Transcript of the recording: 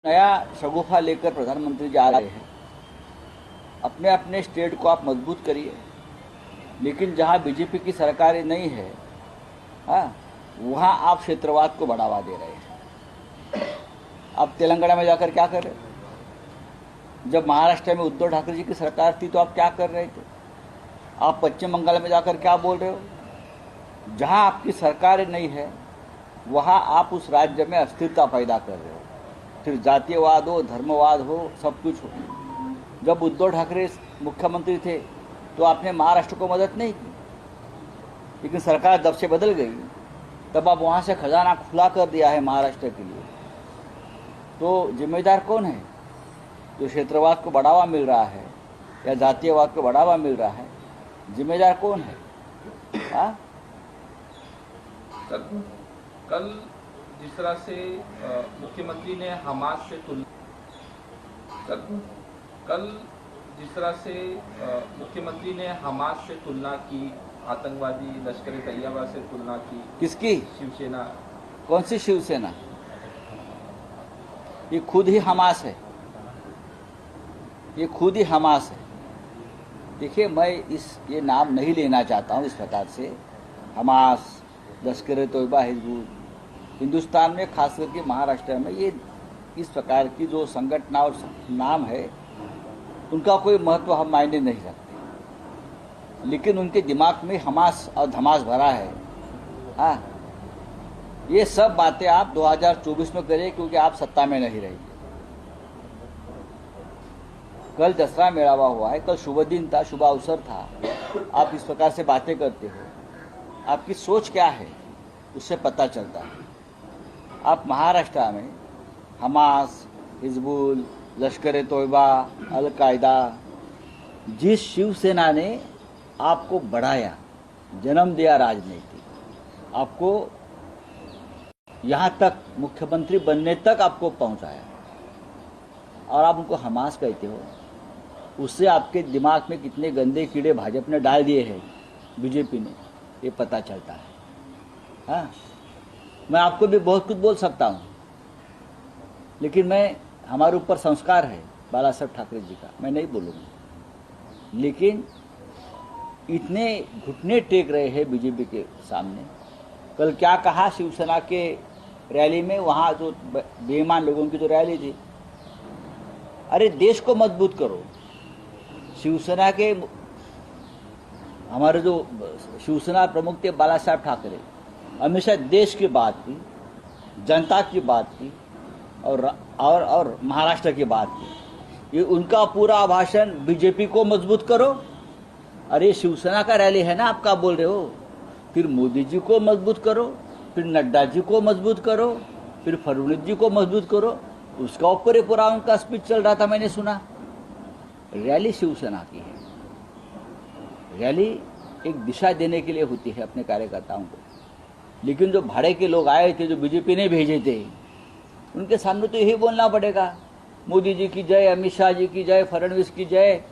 नया शगुफा लेकर प्रधानमंत्री जा रहे हैं। अपने अपने स्टेट को आप मजबूत करिए, लेकिन जहां बीजेपी की सरकार नहीं है, वहां आप क्षेत्रवाद को बढ़ावा दे रहे हैं। आप तेलंगाना में जाकर क्या कर रहे हैं? जब महाराष्ट्र में उद्धव ठाकरे जी की सरकार थी तो आप क्या कर रहे थे? आप पश्चिम बंगाल में जाकर क्या बोल रहे हो? जहां आपकी सरकार नहीं है वहां आप उस राज्य में अस्थिरता पैदा कर रहे हो। फिर जातीयवाद हो, धर्मवाद हो, सब कुछ हो। जब उद्धव ठाकरे मुख्यमंत्री थे तो आपने महाराष्ट्र को मदद नहीं की, लेकिन सरकार जब से बदल गई तब आप वहाँ से खजाना खुला कर दिया है महाराष्ट्र के लिए। तो जिम्मेदार कौन है? जो क्षेत्रवाद को बढ़ावा मिल रहा है या जातीयवाद को बढ़ावा मिल रहा है, जिम्मेदार कौन है? कल जिस तरह से मुख्यमंत्री ने हमास से तुलना की, आतंकवादी लश्कर तैयबा से तुलना की। किसकी? शिवसेना। कौन सी शिवसेना? ये खुद ही हमास है, ये खुद ही हमास है। देखिए, मैं ये नाम नहीं लेना चाहता हूँ इस प्रकार से। हमास, लश्कर तैयबा, हिजबुल, हिंदुस्तान में खास करके महाराष्ट्र में ये इस प्रकार की जो संगठन और नाम है, उनका कोई महत्व हम मायने नहीं रखते, लेकिन उनके दिमाग में हमास और धमास भरा है। ये सब बातें आप 2024 में करें, क्योंकि आप सत्ता में नहीं रहेंगे। कल दसरा मेळावा हुआ है, कल शुभ दिन था, शुभ अवसर था। आप इस प्रकार से बातें करते हो, आपकी सोच क्या है उससे पता चलता है। आप महाराष्ट्र में हमास, हिजबुल, लश्कर तैयबा, अल-कायदा, जिस शिवसेना ने आपको बढ़ाया, जन्म दिया राजनीति, आपको यहाँ तक मुख्यमंत्री बनने तक आपको पहुँचाया, और आप उनको हमास कहते हो, उससे आपके दिमाग में कितने गंदे कीड़े भाजपा ने डाल दिए हैं, बीजेपी ने, ये पता चलता है। मैं आपको भी बहुत कुछ बोल सकता हूँ, लेकिन हमारे ऊपर संस्कार है बाला साहब ठाकरे जी का, मैं नहीं बोलूँगा। लेकिन इतने घुटने टेक रहे हैं बीजेपी के सामने। कल क्या कहा शिवसेना के रैली में, वहाँ जो बेईमान लोगों की जो रैली थी, अरे देश को मजबूत करो। शिवसेना के हमारे जो शिवसेना प्रमुख थे बाला साहब ठाकरे, हमेशा देश की बात की, जनता की बात की, और महाराष्ट्र की बात की। ये उनका पूरा भाषण बीजेपी को मजबूत करो। अरे शिवसेना का रैली है ना, आप क्या बोल रहे हो? फिर मोदी जी को मजबूत करो, फिर नड्डा जी को मजबूत करो, फिर फडणवीस जी को मजबूत करो। उसका ऊपर ही पूरा उनका स्पीच चल रहा था, मैंने सुना। रैली शिवसेना की है, रैली एक दिशा देने के लिए होती है अपने कार्यकर्ताओं को। लेकिन जो भाड़े के लोग आए थे, जो बीजेपी ने भेजे थे, उनके सामने तो यही बोलना पड़ेगा, मोदी जी की जय, अमित शाह जी की जय, फडणवीस की जय,